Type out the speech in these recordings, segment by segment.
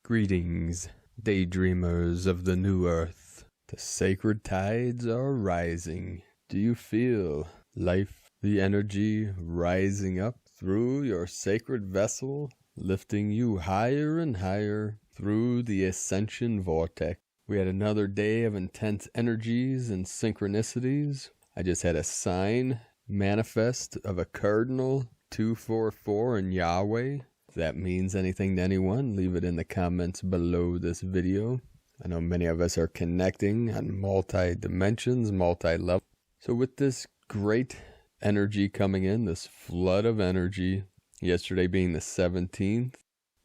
Greetings, daydreamers of the new earth. The sacred tides are rising. Do you feel life, the energy rising up through your sacred vessel, lifting you higher and higher through the Ascension vortex? We had another day of intense energies and synchronicities. I just had a sign manifest of a cardinal 244 in Yahweh. If that means anything to anyone, leave it in the comments below this video. I know many of us are connecting on multi-dimensions, multi-level. So with this great energy coming in, this flood of energy, yesterday being the 17th,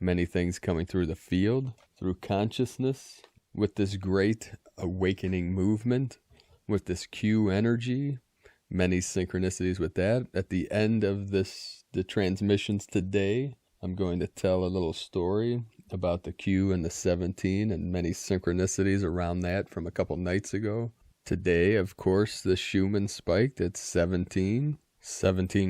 many things coming through the field, through consciousness, with this great awakening movement, with this Q energy, many synchronicities with that. At the end of the transmissions today, I'm going to tell a little story about the Q and the 17 and many synchronicities around that from a couple nights ago. Today, of course, the Schumann spiked at 17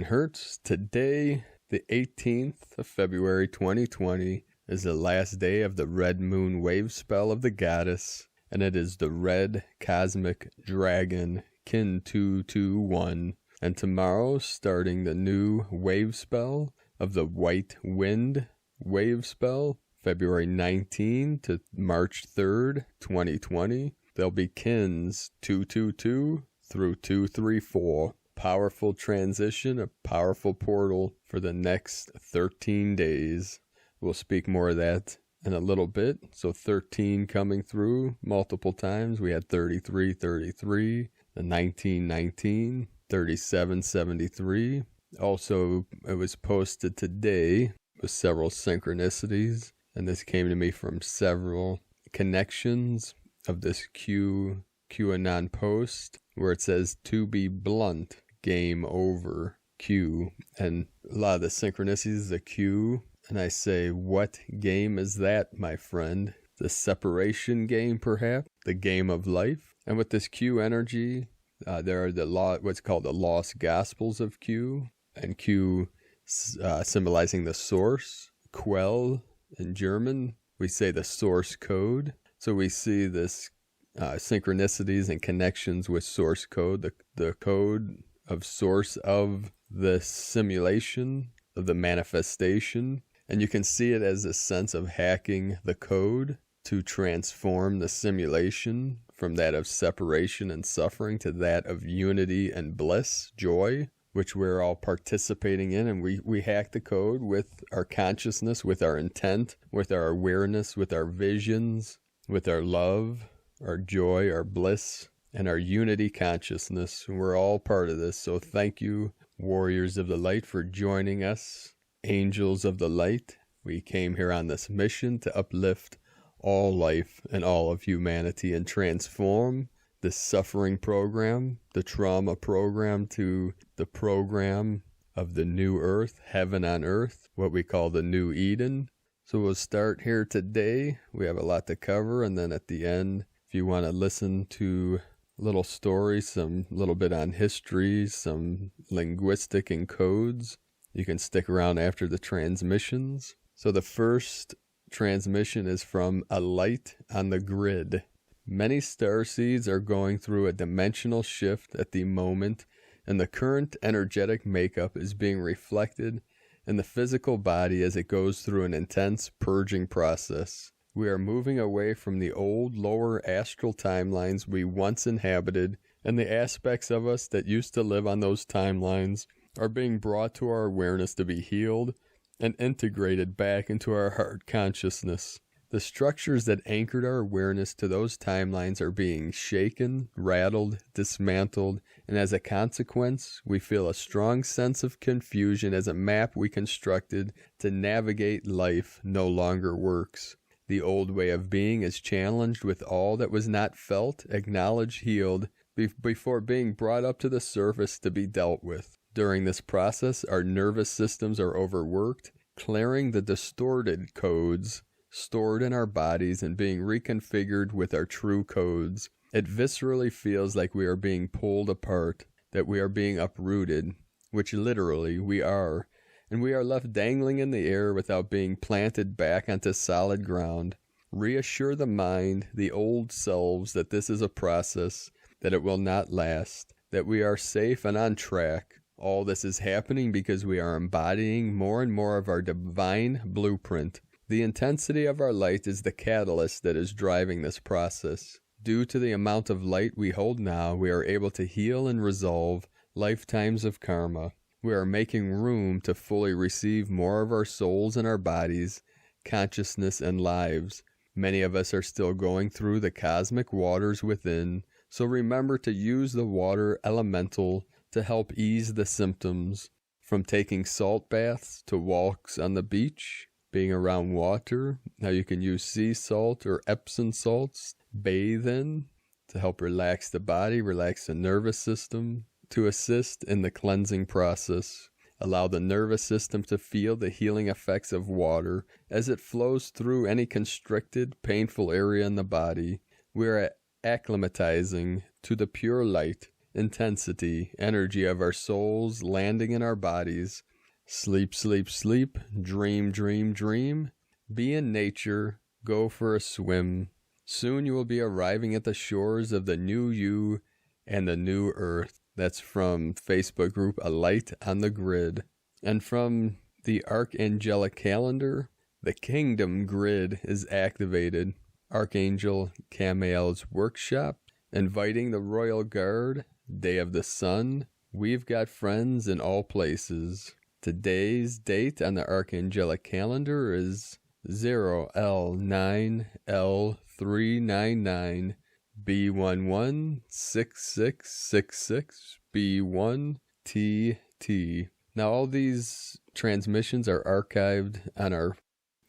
hertz. Today, the 18th of February 2020, is the last day of the red moon wave spell of the goddess, and it is the red cosmic dragon kin 221. And tomorrow, starting the new wave spell of the white wind wave spell, February 19 to March 3rd, 2020, there'll be kins 222 through 234. Powerful transition, a powerful portal for the next 13 days. We'll speak more of that in a little bit. So 13 coming through multiple times. We had 33, the 19, 37, 73. Also, it was posted today with several synchronicities. And this came to me from several connections of this QAnon post where it says, "To be blunt, game over, Q." And a lot of the synchronicities, the Q. And I say, what game is that, my friend? The separation game, perhaps? The game of life? And with this Q energy, there are what's called the lost gospels of Q. And Q symbolizing the source. Quell in German, we say the source code. So we see this synchronicities and connections with source code, the code of source of the simulation, of the manifestation. And you can see it as a sense of hacking the code to transform the simulation from that of separation and suffering to that of unity and bliss, joy, which we're all participating in. And we hack the code with our consciousness, with our intent, with our awareness, with our visions, with our love, our joy, our bliss, and our unity consciousness. We're all part of this. So thank you, warriors of the light, for joining us. Angels of the light, we came here on this mission to uplift all life and all of humanity and transform the suffering program, the trauma program, to the program of the new earth, heaven on earth, what we call the new Eden. So we'll start here today. We have a lot to cover, and then at the end, if you want to listen to a little story, some little bit on history, some linguistic encodes, you can stick around after the transmissions. So the first transmission is from A Light on the Grid. Many starseeds are going through a dimensional shift at the moment, and the current energetic makeup is being reflected in the physical body as it goes through an intense purging process. We are moving away from the old lower astral timelines we once inhabited, and the aspects of us that used to live on those timelines are being brought to our awareness to be healed and integrated back into our heart consciousness. The structures that anchored our awareness to those timelines are being shaken, rattled, dismantled, and as a consequence, we feel a strong sense of confusion as a map we constructed to navigate life no longer works. The old way of being is challenged with all that was not felt, acknowledged, healed, before being brought up to the surface to be dealt with. During this process, our nervous systems are overworked, clearing the distorted codes stored in our bodies and being reconfigured with our true codes. It viscerally feels like we are being pulled apart, that we are being uprooted, which literally we are, and we are left dangling in the air without being planted back onto solid ground. Reassure the mind, the old selves, that this is a process, that it will not last, that we are safe and on track. All this is happening because we are embodying more and more of our divine blueprint. The intensity of our light is the catalyst that is driving this process. Due to the amount of light we hold now, we are able to heal and resolve lifetimes of karma. We are making room to fully receive more of our souls and our bodies, consciousness and lives. Many of us are still going through the cosmic waters within, so remember to use the water elemental to help ease the symptoms, from taking salt baths to walks on the beach, being around water. Now you can use sea salt or Epsom salts, bathe in, to help relax the body, relax the nervous system, to assist in the cleansing process. Allow the nervous system to feel the healing effects of water as it flows through any constricted, painful area in the body. We are acclimatizing to the pure light, intensity, energy of our souls landing in our bodies. Sleep, sleep, sleep. Dream, dream, dream. Be in nature. Go for a swim. Soon you will be arriving at the shores of the new you and the new earth. That's from Facebook group A Light on the Grid. And from the Archangelic calendar, the Kingdom Grid is activated. Archangel Camiel's workshop, inviting the Royal Guard, Day of the Sun. We've got friends in all places. Today's date on the Archangelic calendar is 0L9L399B116666B1TT. Now all these transmissions are archived on our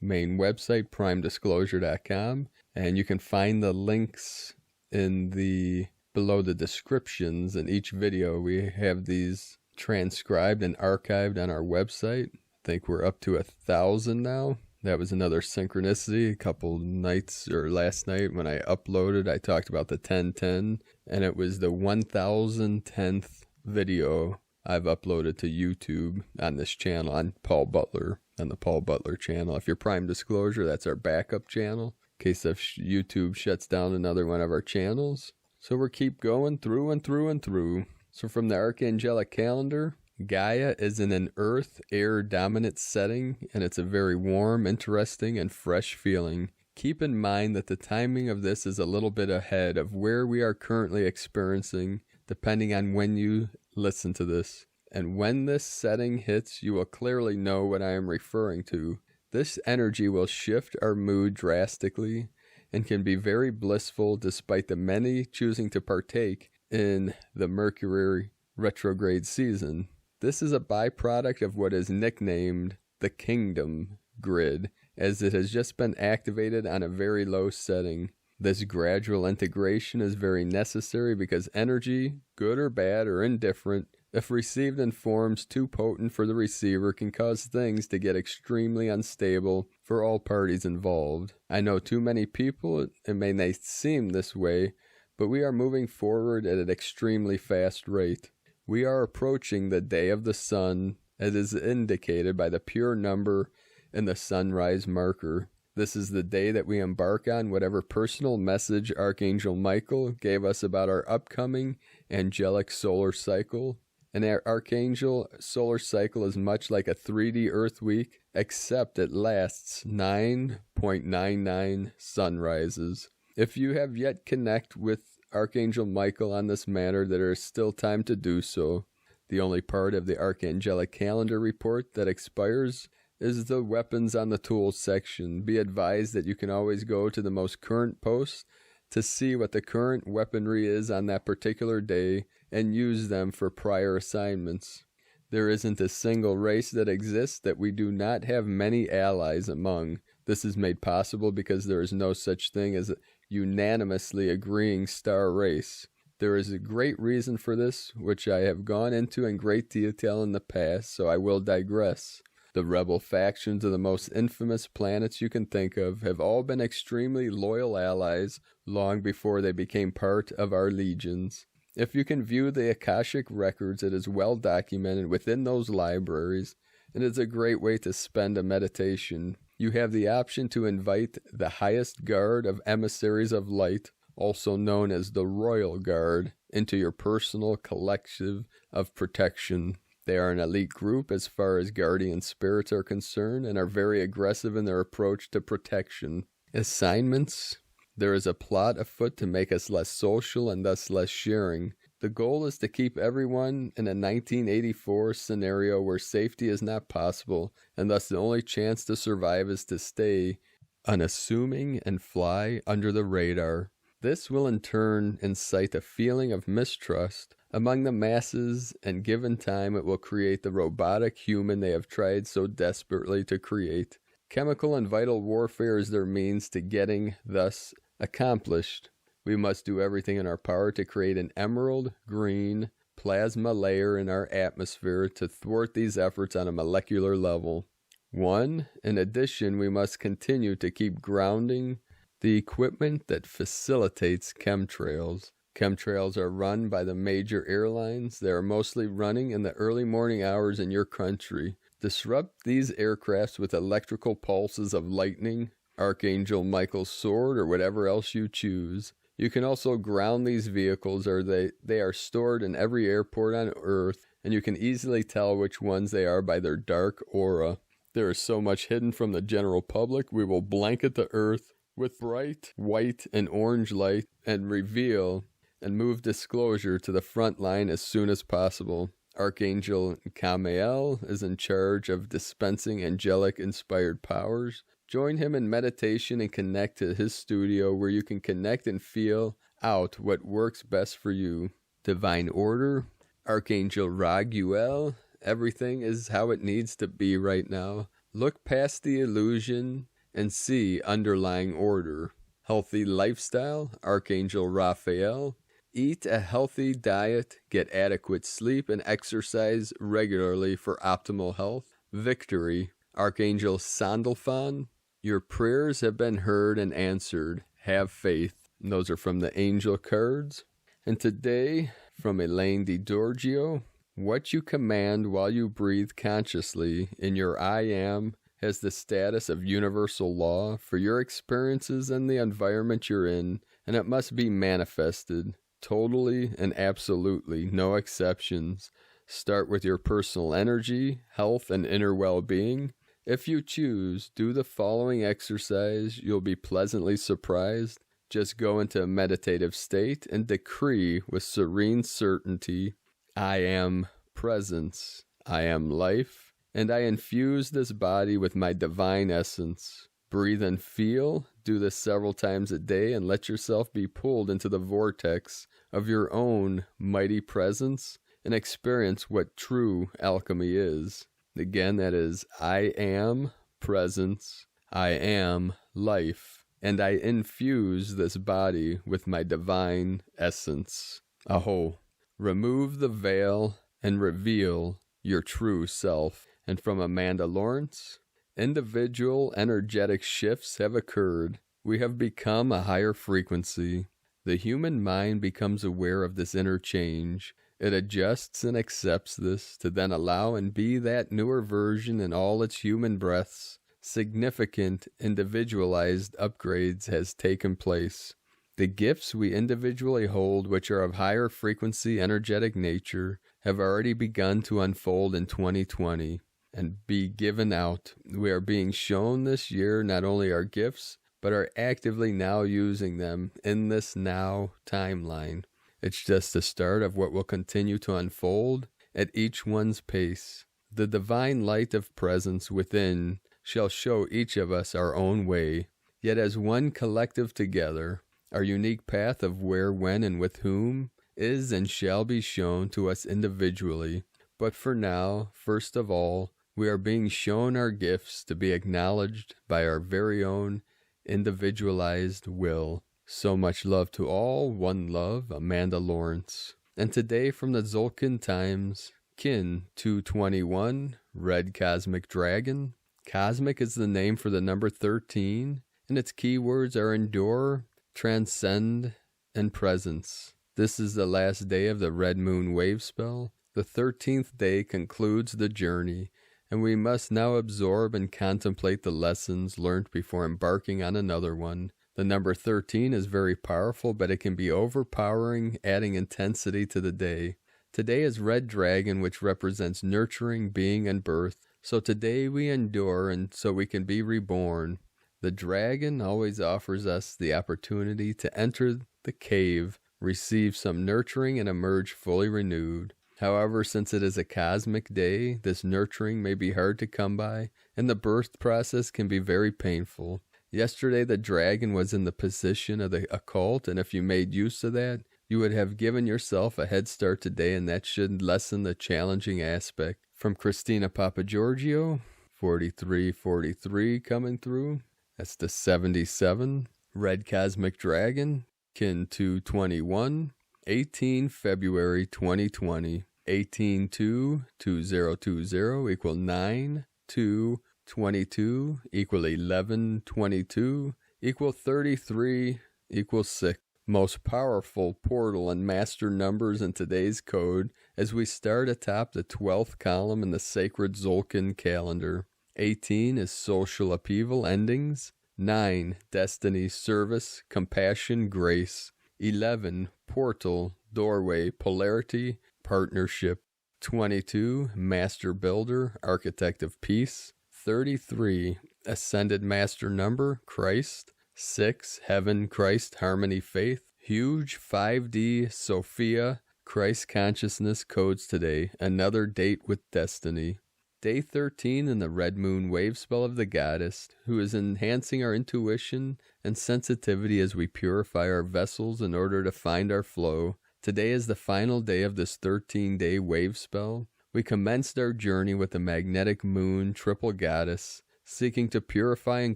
main website, primedisclosure.com, and you can find the links below the descriptions in each video. We have these transcribed and archived on our website. I think we're up to 1,000 now. That was another synchronicity. A couple nights, or last night when I uploaded, I talked about the 1010, and it was the 1010th video I've uploaded to YouTube on this channel, on Paul Butler, on the Paul Butler channel. If you're Prime Disclosure, that's our backup channel, in case if YouTube shuts down another one of our channels. So we'll keep going through and through and through. So from the Archangelic calendar, Gaia is in an earth-air dominant setting, and it's a very warm, interesting, and fresh feeling. Keep in mind that the timing of this is a little bit ahead of where we are currently experiencing, depending on when you listen to this. And when this setting hits, you will clearly know what I am referring to. This energy will shift our mood drastically and can be very blissful despite the many choosing to partake in the Mercury retrograde season. This is a byproduct of what is nicknamed the Kingdom Grid, as it has just been activated on a very low setting. This gradual integration is very necessary because energy, good or bad or indifferent, if received in forms too potent for the receiver, can cause things to get extremely unstable for all parties involved. I know too many people, it may not seem this way, but we are moving forward at an extremely fast rate. We are approaching the day of the sun, as is indicated by the pure number in the sunrise marker. This is the day that we embark on whatever personal message Archangel Michael gave us about our upcoming angelic solar cycle. An Archangel solar cycle is much like a 3D Earth week, except it lasts 9.99 sunrises. If you have yet connect with Archangel Michael on this matter, there is still time to do so. The only part of the Archangelic calendar report that expires is the weapons on the tools section. Be advised that you can always go to the most current posts to see what the current weaponry is on that particular day and use them for prior assignments. There isn't a single race that exists that we do not have many allies among. This is made possible because there is no such thing as a unanimously agreeing star race. There is a great reason for this, which I have gone into in great detail in the past, so I will digress. The rebel factions of the most infamous planets you can think of have all been extremely loyal allies long before they became part of our legions. If you can view the Akashic records, it is well documented within those libraries and it's a great way to spend a meditation. You have the option to invite the highest guard of emissaries of light, also known as the Royal Guard, into your personal collective of protection. They are an elite group as far as guardian spirits are concerned and are very aggressive in their approach to protection. Assignments. There is a plot afoot to make us less social and thus less sharing. The goal is to keep everyone in a 1984 scenario where safety is not possible, and thus the only chance to survive is to stay unassuming and fly under the radar. This will in turn incite a feeling of mistrust among the masses, and given time it will create the robotic human they have tried so desperately to create. Chemical and vital warfare is their means to getting thus accomplished. We must do everything in our power to create an emerald green plasma layer in our atmosphere to thwart these efforts on a molecular level. 1. In addition, we must continue to keep grounding the equipment that facilitates chemtrails. Chemtrails are run by the major airlines. They are mostly running in the early morning hours in your country. Disrupt these aircrafts with electrical pulses of lightning, Archangel Michael's sword, or whatever else you choose. You can also ground these vehicles, or they are stored in every airport on Earth, and you can easily tell which ones they are by their dark aura. There is so much hidden from the general public, we will blanket the Earth with bright white and orange light and reveal and move disclosure to the front line as soon as possible. Archangel Kamael is in charge of dispensing angelic-inspired powers. Join him in meditation and connect to his studio where you can connect and feel out what works best for you. Divine Order, Archangel Raguel, everything is how it needs to be right now. Look past the illusion and see underlying order. Healthy Lifestyle, Archangel Raphael, eat a healthy diet, get adequate sleep, and exercise regularly for optimal health. Victory, Archangel Sandalphon, your prayers have been heard and answered. Have faith. And those are from the angel cards. And today, from Elaine DiGiorgio, what you command while you breathe consciously in your I am has the status of universal law for your experiences and the environment you're in, and it must be manifested. Totally and absolutely, no exceptions. Start with your personal energy, health, and inner well-being. If you choose, do the following exercise. You'll be pleasantly surprised. Just go into a meditative state and decree with serene certainty, I am presence, I am life, and I infuse this body with my divine essence. Breathe and feel. Do this several times a day and let yourself be pulled into the vortex of your own mighty presence and experience what true alchemy is. Again, that is, I am presence, I am life, and I infuse this body with my divine essence. Aho. Remove the veil and reveal your true self. And from Amanda Lawrence, individual energetic shifts have occurred. We have become a higher frequency. The human mind becomes aware of this inner change. It adjusts and accepts this to then allow and be that newer version in all its human breaths. Significant individualized upgrades has taken place. The gifts we individually hold, which are of higher frequency energetic nature, have already begun to unfold in 2020 and be given out. We are being shown this year not only our gifts, but are actively now using them in this now timeline. It's just the start of what will continue to unfold at each one's pace. The divine light of presence within shall show each of us our own way, yet as one collective together, our unique path of where, when, and with whom is and shall be shown to us individually. But for now, first of all, we are being shown our gifts to be acknowledged by our very own individualized will. So much love to all. One love, Amanda Lawrence. And today from the Zolkin Times, Kin 221, Red Cosmic Dragon. Cosmic is the name for the number 13, and its keywords are endure, transcend, and presence. This is the last day of the Red Moon wave spell. The 13th day concludes the journey, and we must now absorb and contemplate the lessons learned before embarking on another one. The number 13 is very powerful, but it can be overpowering, adding intensity to the day. Today is Red Dragon, which represents nurturing, being, and birth. So today we endure, and so we can be reborn. The dragon always offers us the opportunity to enter the cave, receive some nurturing, and emerge fully renewed. However, since it is a cosmic day, this nurturing may be hard to come by, and the birth process can be very painful. Yesterday, the dragon was in the position of the occult, and if you made use of that, you would have given yourself a head start today, and that should lessen the challenging aspect. From Christina Papagiorgio, 4343 coming through. That's the 77. Red Cosmic Dragon, Kin 221, 18 February 2020. 18-2-2020 equal 9-2-22 equal 11-22 equal 33 equal 6. Most powerful portal and master numbers in today's code as we start atop the 12th column in the sacred Zolkin calendar. 18 is social upheaval endings. 9, destiny, service, compassion, grace. 11, portal, doorway, polarity, partnership. 22, master builder, architect of peace. 33, ascended master number, Christ. 6, heaven, Christ, harmony, faith. Huge 5D, Sophia, Christ consciousness codes today. Another date with destiny. Day 13 in the Red Moon wave spell of the goddess, who is enhancing our intuition and sensitivity as we purify our vessels in order to find our flow. Today is the final day of this 13-day wave spell. We commenced our journey with the magnetic moon triple goddess, seeking to purify and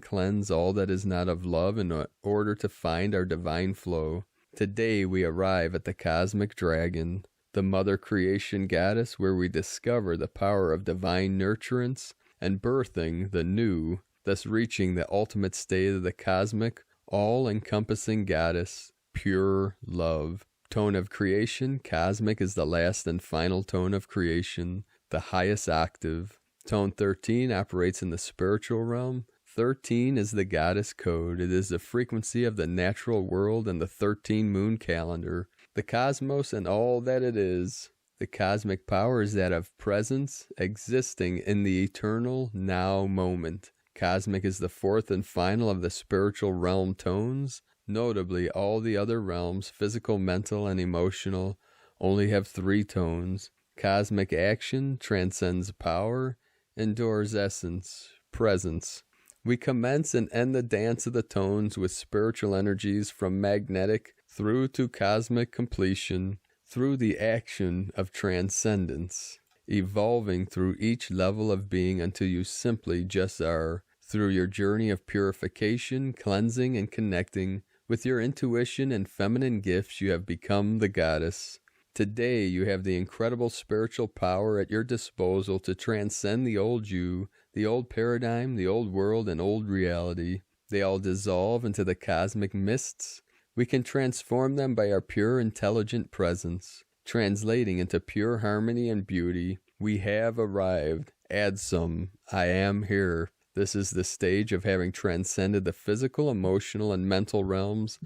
cleanse all that is not of love in order to find our divine flow. Today we arrive at the cosmic dragon, the mother creation goddess, where we discover the power of divine nurturance and birthing the new, thus reaching the ultimate state of the cosmic, all-encompassing goddess, pure love. Tone of creation, cosmic is the last and final tone of creation, the highest octave. Tone 13 operates in the spiritual realm. 13 is the goddess code. It is the frequency of the natural world and the 13 moon calendar. The cosmos and all that it is. The cosmic power is that of presence, existing in the eternal now moment. Cosmic is the fourth and final of the spiritual realm tones. Notably, all the other realms, physical, mental, and emotional, only have 3 tones. Cosmic action transcends power, endures essence, presence. We commence and end the dance of the tones with spiritual energies from magnetic through to cosmic completion, through the action of transcendence, evolving through each level of being until you simply just are. Through your journey of purification, cleansing, and connecting with your intuition and feminine gifts, you have become the goddess. Today, you have the incredible spiritual power at your disposal to transcend the old you, the old paradigm, the old world, and old reality. They all dissolve into the cosmic mists. We can transform them by our pure, intelligent presence, translating into pure harmony and beauty. We have arrived. Add some. I am here. This is the stage of having transcended the physical, emotional, and mental realms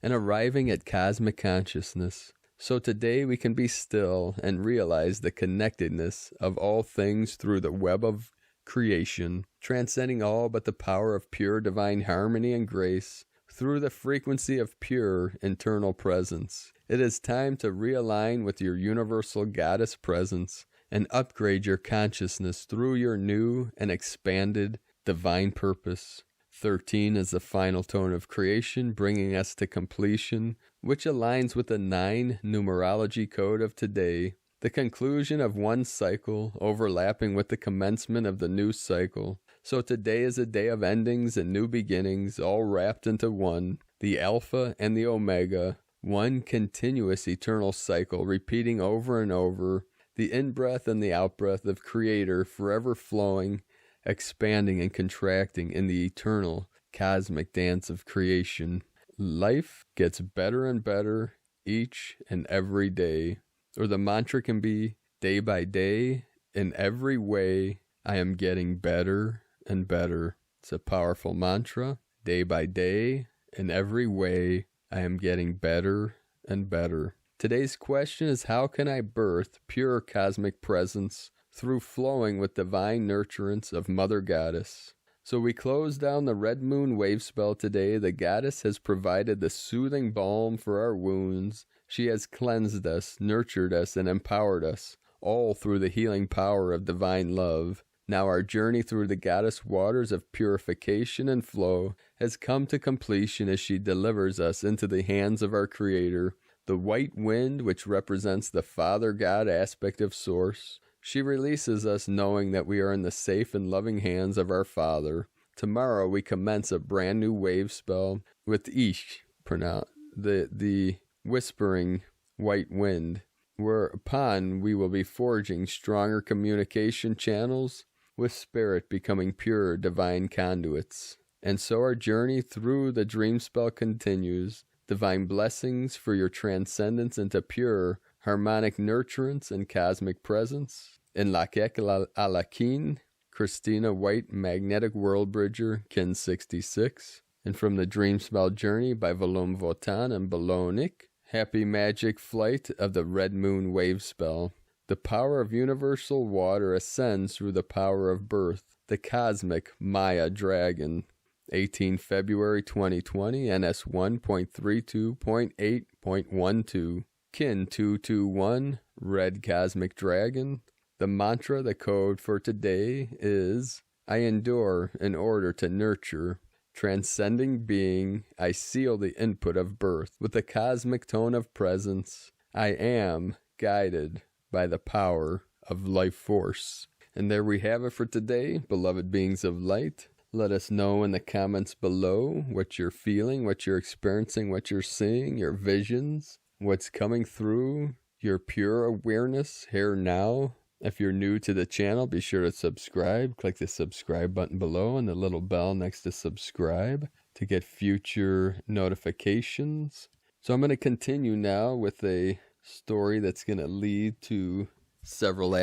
and arriving at cosmic consciousness. So today we can be still and realize the connectedness of all things through the web of creation, transcending all but the power of pure divine harmony and grace through the frequency of pure internal presence. It is time to realign with your universal goddess presence and upgrade your consciousness through your new and expanded divine purpose. 13 is the final tone of creation, bringing us to completion, which aligns with the 9 numerology code of today, the conclusion of one cycle overlapping with the commencement of the new cycle. So today is a day of endings and new beginnings, all wrapped into one, the Alpha and the Omega, one continuous eternal cycle repeating over and over, the in-breath and the out-breath of Creator forever flowing, expanding and contracting in the eternal cosmic dance of creation. Life gets better and better each and every day. Or the mantra can be, day by day, in every way, I am getting better and better. It's a powerful mantra. Day by day, in every way, I am getting better and better. Today's question is, how can I birth pure cosmic presence through flowing with divine nurturance of Mother Goddess? So we close down the red moon wave spell today. The Goddess has provided the soothing balm for our wounds. She has cleansed us, nurtured us, and empowered us, all through the healing power of divine love. Now our journey through the Goddess waters of purification and flow has come to completion as she delivers us into the hands of our Creator, the white wind, which represents the Father God aspect of Source. She releases us knowing that we are in the safe and loving hands of our Father. Tomorrow we commence a brand new wave spell with Icke, the whispering white wind, whereupon we will be forging stronger communication channels with Spirit, becoming pure divine conduits. And so our journey through the dream spell continues. Divine blessings for your transcendence into pure harmonic nurturance and cosmic presence. In Icke Alakin, Christina White, Magnetic World Bridger, Kin 66. And from the Dream Spell Journey by Volum Votan and Balonik, Happy Magic Flight of the Red Moon Wave Spell. The power of universal water ascends through the power of birth. The Cosmic Maya Dragon. 18 February 2020, NS 1.32.8.12. Kin 221, Red Cosmic Dragon. The mantra, the code for today is, I endure in order to nurture. Transcending being, I seal the input of birth with the cosmic tone of presence. I am guided by the power of life force. And there we have it for today, beloved beings of light. Let us know in the comments below what you're feeling, what you're experiencing, what you're seeing, your visions, what's coming through, your pure awareness here now. If you're new to the channel, be sure to subscribe. Click the subscribe button below and the little bell next to subscribe to get future notifications. So I'm going to continue now with a story that's going to lead to several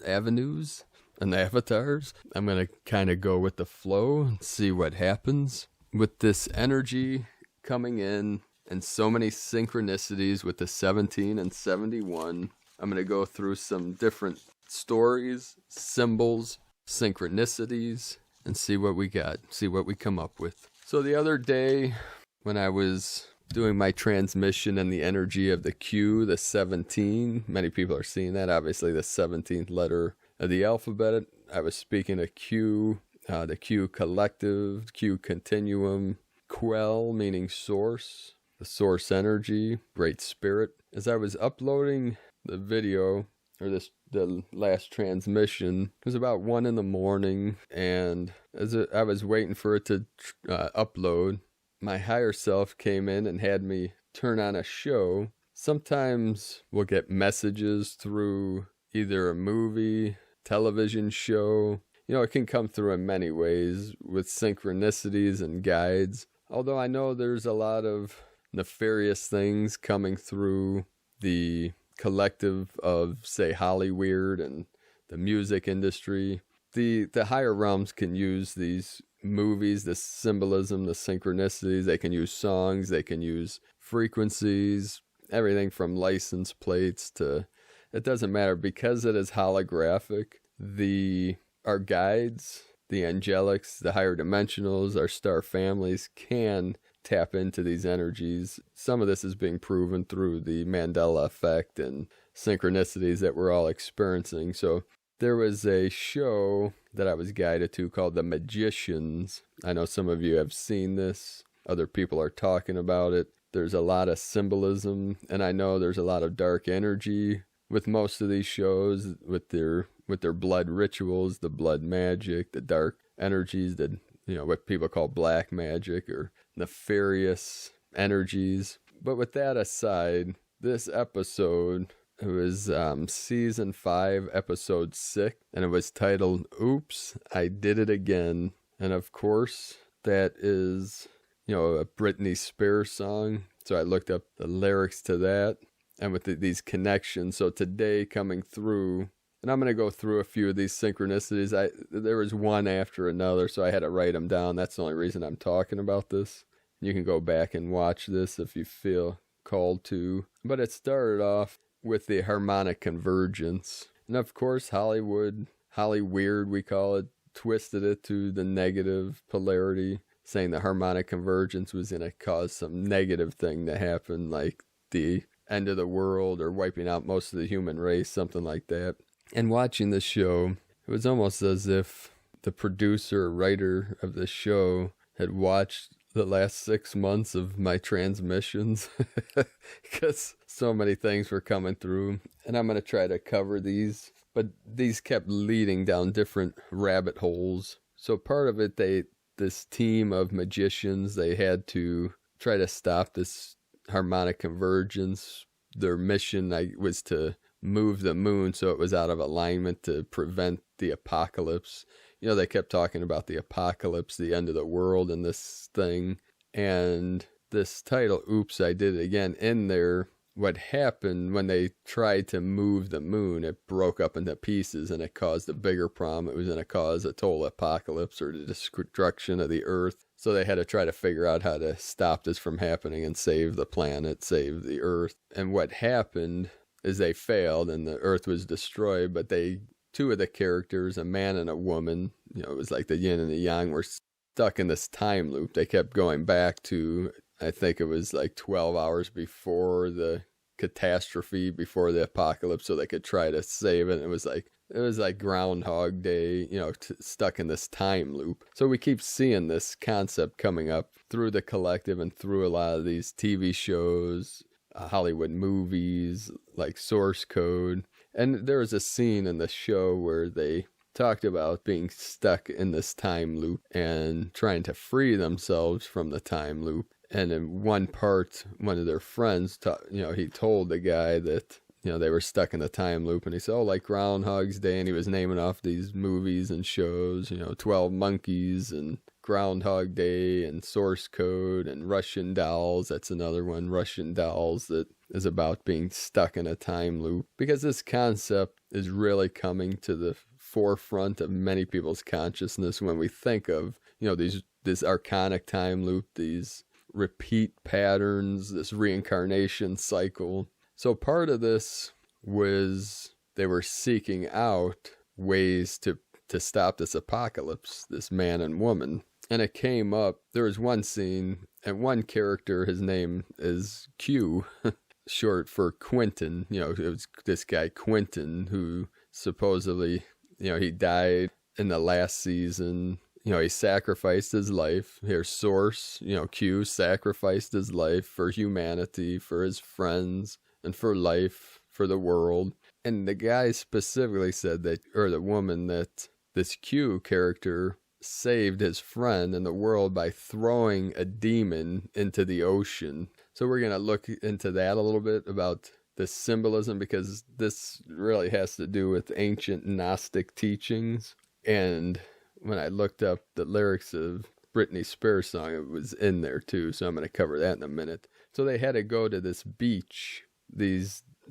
avenues and avatars. I'm going to kind of go with the flow and see what happens. With this energy coming in and so many synchronicities with the 17 and 71, I'm going to go through some different stories, symbols, synchronicities, and see what we got, see what we come up with. So the other day when I was doing my transmission and the energy of the Q, the 17, many people are seeing that, obviously the 17th letter of the alphabet. I was speaking of Q, the Q collective, Q continuum, Quell meaning source, the source energy, great spirit. As I was uploading the video, or the last transmission, it was about 1 a.m, and as I was waiting for it to upload, my higher self came in and had me turn on a show. Sometimes we'll get messages through either a movie, television show. You know, it can come through in many ways with synchronicities and guides. Although I know there's a lot of nefarious things coming through the collective of, say, Hollyweird and the music industry. The higher realms can use these movies, the symbolism, the synchronicities. They can use songs, they can use frequencies, everything from license plates to, it doesn't matter, because it is holographic. Our guides, the angelics, the higher dimensionals, our star families can tap into these energies. Some of this is being proven through the Mandela effect and synchronicities that we're all experiencing. So there was a show that I was guided to called The Magicians. I know some of you have seen this. Other people are talking about it. There's a lot of symbolism, and I know there's a lot of dark energy with most of these shows, with their blood rituals, the blood magic, the dark energies, what people call black magic or nefarious energies. But with that aside, this episode, it was season 5, episode 6, and it was titled, Oops, I Did It Again. And of course, that is, a Britney Spears song. So I looked up the lyrics to that, and with these connections. So today coming through, And I'm going to go through a few of these synchronicities. There was one after another, so I had to write them down. That's the only reason I'm talking about this. You can go back and watch this if you feel called to. But it started off with the harmonic convergence. And of course, Hollywood, Hollyweird we call it, twisted it to the negative polarity, saying the harmonic convergence was going to cause some negative thing to happen, like the end of the world or wiping out most of the human race, something like that. And watching the show, it was almost as if the producer or writer of the show had watched the last 6 months of my transmissions because so many things were coming through. And I'm going to try to cover these, but these kept leading down different rabbit holes. So part of it, this team of magicians, they had to try to stop this harmonic convergence. Their mission was to move the moon so it was out of alignment to prevent the apocalypse. You know, they kept talking about the apocalypse, the end of the world in this thing. And this title, Oops, I Did It Again, in there, what happened when they tried to move the moon, it broke up into pieces and it caused a bigger problem. It was going to cause a total apocalypse or the destruction of the earth. So they had to try to figure out how to stop this from happening and save the planet, save the earth. And what happened is they failed and the earth was destroyed, but two of the characters, a man and a woman, you know, it was like the yin and the yang, were stuck in this time loop. They kept going back to, I think it was like 12 hours before the catastrophe, before the apocalypse, so they could try to save it. It was like Groundhog Day, you know, stuck in this time loop. So we keep seeing this concept coming up through the collective and through a lot of these TV shows, Hollywood movies, like Source Code. And there was a scene in the show where they talked about being stuck in this time loop and trying to free themselves from the time loop. And in one part, one of their friends, he told the guy that, you know, they were stuck in the time loop. And he said, oh, like Groundhog's Day. And he was naming off these movies and shows, you know, 12 Monkeys and Groundhog Day and Source Code and Russian Dolls. That's another one, Russian Dolls, that is about being stuck in a time loop. Because this concept is really coming to the forefront of many people's consciousness when we think of, you know, this archonic time loop, these repeat patterns, this reincarnation cycle. So part of this was they were seeking out ways to stop this apocalypse, this man and woman. And it came up, there was one scene, and one character, his name is Q, short for Quentin. You know, it was this guy Quentin who supposedly, you know, he died in the last season. You know, he sacrificed his life. Here's Source, you know, Q sacrificed his life for humanity, for his friends, and for life, for the world. And the guy specifically said that, or the woman, that this Q character saved his friend and the world by throwing a demon into the ocean. So we're going to look into that a little bit about this symbolism, because this really has to do with ancient Gnostic teachings. And when I looked up the lyrics of Britney Spears' song, it was in there too. So I'm going to cover that in a minute. So they had to go to this beach.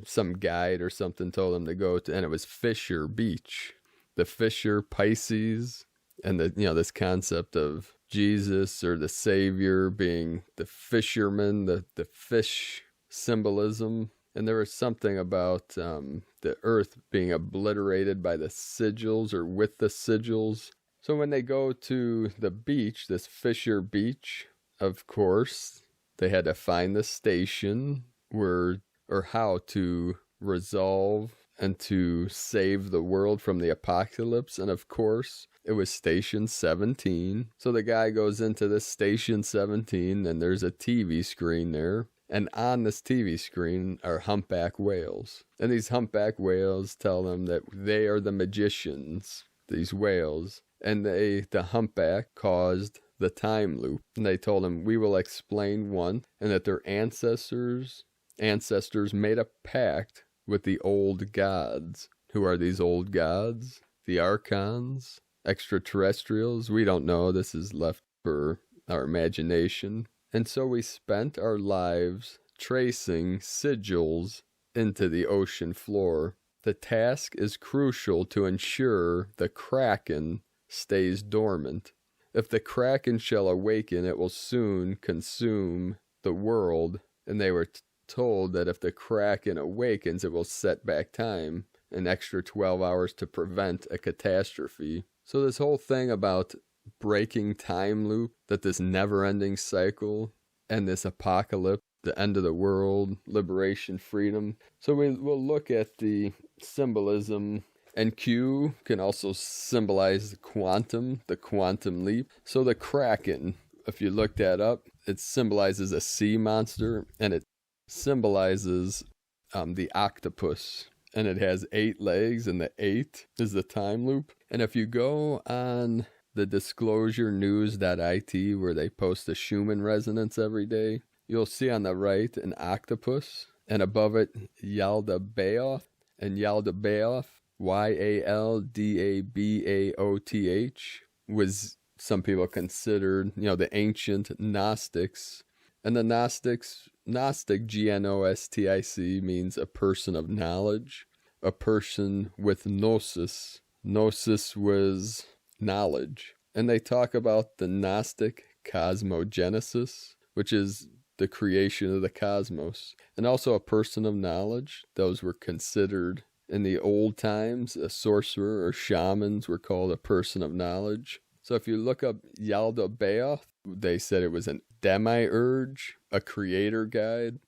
Some guide or something told them to go to, and it was Fisher Beach. The Fisher Pisces, and this concept of Jesus or the Savior being the fisherman, the fish symbolism. And there was something about the earth being obliterated by the sigils or with the sigils. So when they go to the beach, this Fisher Beach, of course, they had to find the station or how to resolve and to save the world from the apocalypse. And of course, it was Station 17. So the guy goes into this Station 17, and there's a TV screen there. And on this TV screen are humpback whales. And these humpback whales tell them that they are the magicians, these whales. And the humpback caused the time loop. And they told him, we will explain one, and that their ancestors made a pact with the old gods. Who are these old gods? The Archons? Extraterrestrials? We don't know. This is left for our imagination. And so we spent our lives tracing sigils into the ocean floor The task is crucial to ensure the Kraken stays dormant. If the Kraken shall awaken, it will soon consume the world. And they were told that if the Kraken awakens, it will set back time an extra 12 hours to prevent a catastrophe. So this whole thing about breaking time loop, that this never-ending cycle and this apocalypse, the end of the world, liberation, freedom. So we'll look at the symbolism, and Q can also symbolize the quantum leap. So the Kraken, if you look that up, it symbolizes a sea monster, and it symbolizes the octopus. And it has 8 legs, and the 8 is the time loop. And if you go on the disclosurenews.it, where they post the Schumann resonance every day, you'll see on the right an octopus, and above it Yaldabaoth, and Yaldabaoth, Yaldabaoth, was some people considered, the ancient Gnostics. And the Gnostic, Gnostic, means a person of knowledge, a person with gnosis. Gnosis was knowledge. And they talk about the Gnostic cosmogenesis, which is the creation of the cosmos. And also a person of knowledge. Those were considered in the old times. A sorcerer or shamans were called a person of knowledge. So if you look up Yaldabaoth, they said it was a demiurge, a creator god,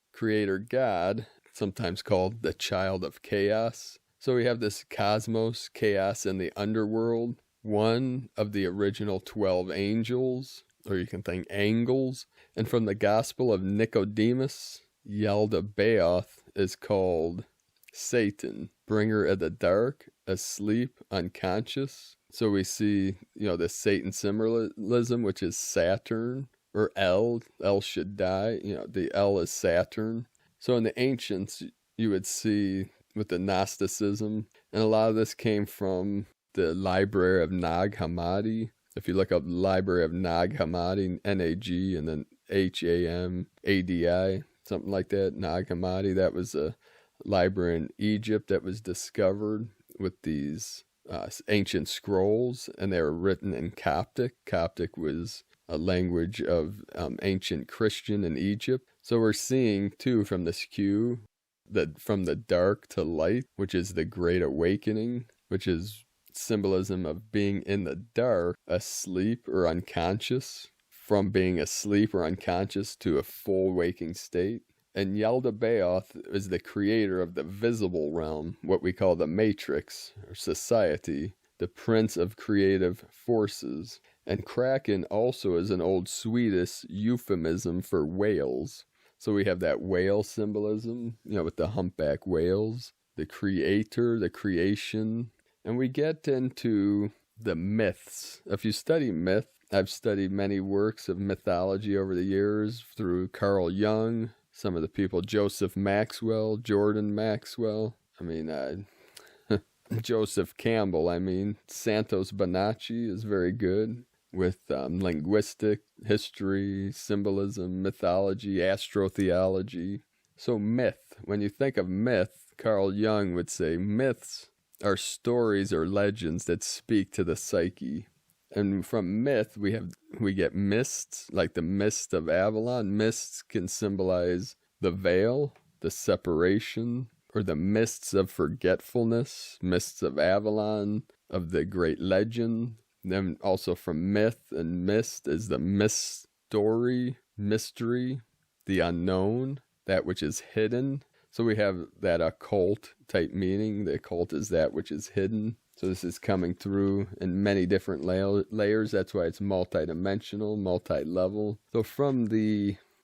sometimes called the child of chaos. So we have this cosmos, chaos, and the underworld. One of the original 12 angels, or you can think angels. And from the Gospel of Nicodemus, Yaldabaoth is called Satan, bringer of the dark, asleep, unconscious. So we see, the Satan symbolism, which is Saturn, or El Shaddai, the El is Saturn. So in the ancients, you would see with the Gnosticism, and a lot of this came from the Library of Nag Hammadi. If you look up Library of Nag Hammadi, N-A-G, and then H-A-M-A-D-I, something like that, Nag Hammadi, that was a library in Egypt that was discovered with these ancient scrolls, and they were written in Coptic. Coptic was a language of ancient Christian in Egypt. So we're seeing, too, from this Q, that from the dark to light, which is the Great Awakening, which is symbolism of being in the dark, asleep or unconscious, from being asleep or unconscious to a full waking state. And Yaldabaoth is the creator of the visible realm, what we call the matrix, or society, the prince of creative forces. And Kraken also is an old Swedish euphemism for whales. So we have that whale symbolism, with the humpback whales, the creator, the creation. And we get into the myths. If you study myth, I've studied many works of mythology over the years through Carl Jung, some of the people, Joseph Maxwell, Jordan Maxwell, Joseph Campbell, Santos Bonacci is very good with linguistic, history, symbolism, mythology, astrotheology. So myth, when you think of myth, Carl Jung would say myths are stories or legends that speak to the psyche. And from myth, we get mists, like the mist of Avalon. Mists can symbolize the veil, the separation, or the mists of forgetfulness, mists of Avalon, of the great legend. Then also from myth and mist is the mystery, the unknown, that which is hidden. So we have that occult type meaning. The occult is that which is hidden. So this is coming through in many different layers. That's why it's multidimensional, multi-level. So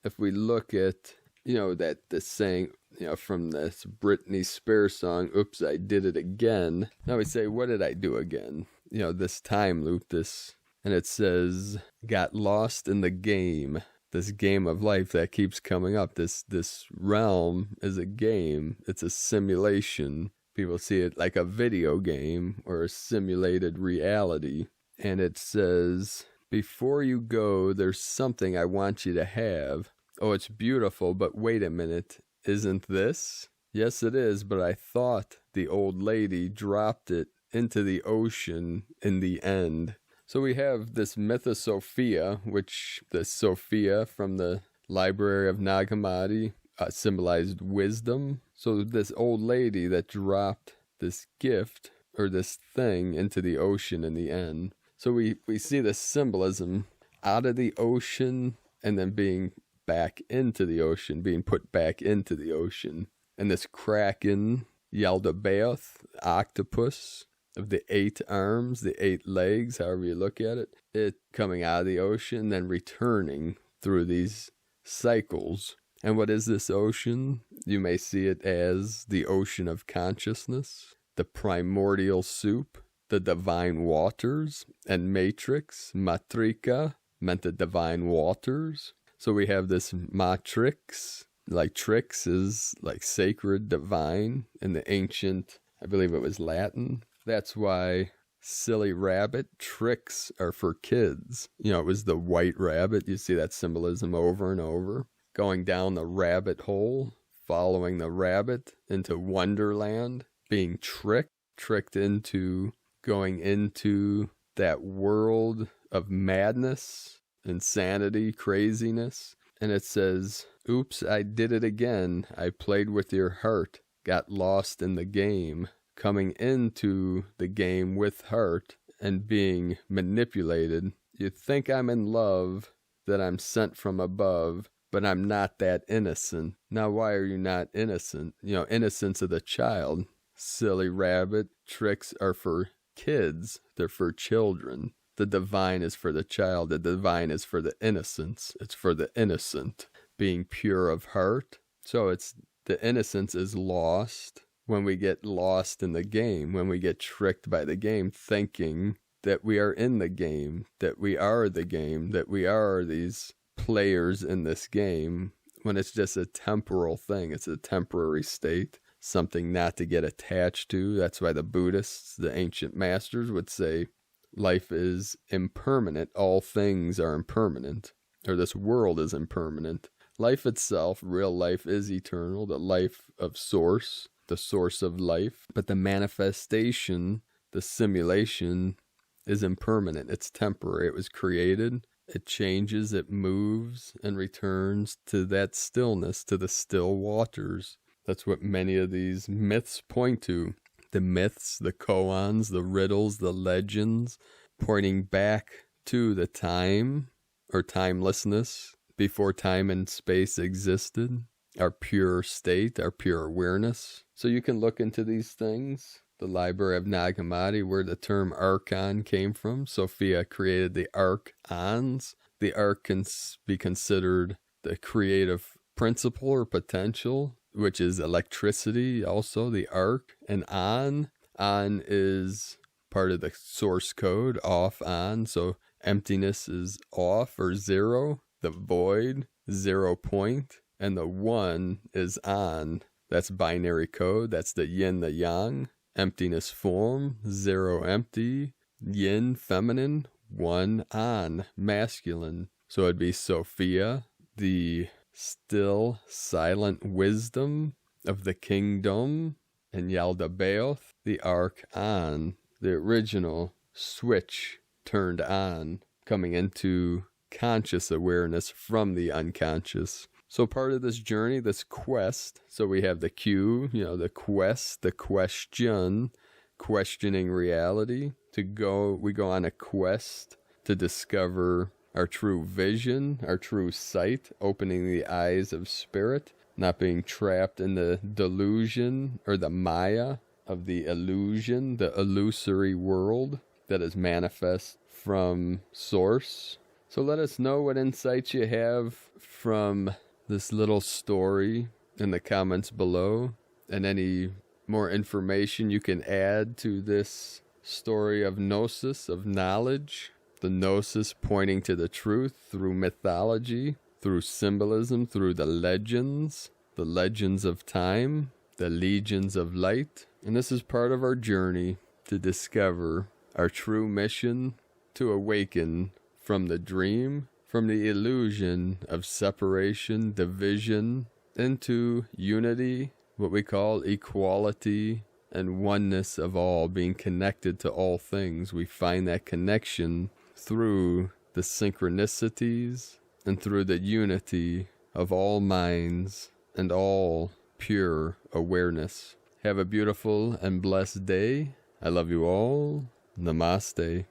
if we look at, that the saying, from this Britney Spears song, "Oops, I Did It Again." Now we say, what did I do again? This time loop, and it says, got lost in the game. This game of life that keeps coming up. This realm is a game. It's a simulation. People see it like a video game or a simulated reality. And it says, before you go, there's something I want you to have. Oh, it's beautiful, but wait a minute. Isn't this? Yes, it is, but I thought the old lady dropped it into the ocean in the end. So we have this myth of Sophia, which the Sophia from the Library of Nag Hammadi symbolized wisdom. So this old lady that dropped this gift or this thing into the ocean in the end. So we see the symbolism out of the ocean and then being back into the ocean, being put back into the ocean. And this kraken, Yaldabaoth, octopus of the 8 arms, the 8 legs, however you look at it, it coming out of the ocean, then returning through these cycles. And what is this ocean? You may see it as the ocean of consciousness, the primordial soup, the divine waters, and matrix, matrika, meant the divine waters. So we have this matrix, like trix is like sacred, divine, in the ancient, I believe it was Latin. That's why silly rabbit tricks are for kids. You know, it was the white rabbit. You see that symbolism over and over. Going down the rabbit hole, following the rabbit into Wonderland, being tricked into going into that world of madness, insanity, craziness. And it says, oops, I did it again. I played with your heart, got lost in the game, coming into the game with heart and being manipulated. You think I'm in love, that I'm sent from above, but I'm not that innocent. Now, why are you not innocent? You know, innocence of the child. Silly rabbit, tricks are for kids. They're for children. The divine is for the child. The divine is for the innocence. It's for the innocent, being pure of heart. So it's the innocence is lost when we get lost in the game, when we get tricked by the game, thinking that we are in the game, that we are the game, that we are these players in this game, when it's just a temporal thing. It's a temporary state, something not to get attached to. That's why the Buddhists, the ancient masters, would say life is impermanent. All things are impermanent, or this world is impermanent. Life itself, real life, is eternal, the life of source, the source of life. But the manifestation, the simulation, is impermanent. It's temporary. It was created. It changes, it moves, and returns to that stillness, to the still waters. That's what many of these myths point to. The myths, the koans, the riddles, the legends, pointing back to the time or timelessness before time and space existed, our pure state, our pure awareness. So you can look into these things. The Library of Nag Hammadi, where the term Archon came from. Sophia created the Archons. The Arch can be considered the creative principle or potential, which is electricity, also the arc. And on is part of the source code, off, on. So emptiness is off or zero, the void, 0 point, and the 1 is on. That's binary code. That's the yin, the yang. Emptiness form, 0 empty, yin feminine, 1 on masculine. So it'd be Sophia, the still silent wisdom of the kingdom, and Yaldabaoth, the Archon, the original switch turned on, coming into conscious awareness from the unconscious. So part of this journey, this quest, so we have the Q, the quest, the question, questioning reality. We go on a quest to discover our true vision, our true sight, opening the eyes of spirit, not being trapped in the delusion or the maya of the illusion, the illusory world that is manifest from source. So let us know what insights you have from this little story in the comments below, and any more information you can add to this story of gnosis, of knowledge. The gnosis pointing to the truth through mythology, through symbolism, through the legends of time, the legions of light. And this is part of our journey to discover our true mission, to awaken from the dream, from the illusion of separation, division, into unity, what we call equality and oneness of all, being connected to all things. We find that connection through the synchronicities and through the unity of all minds and all pure awareness. Have a beautiful and blessed day. I love you all. Namaste.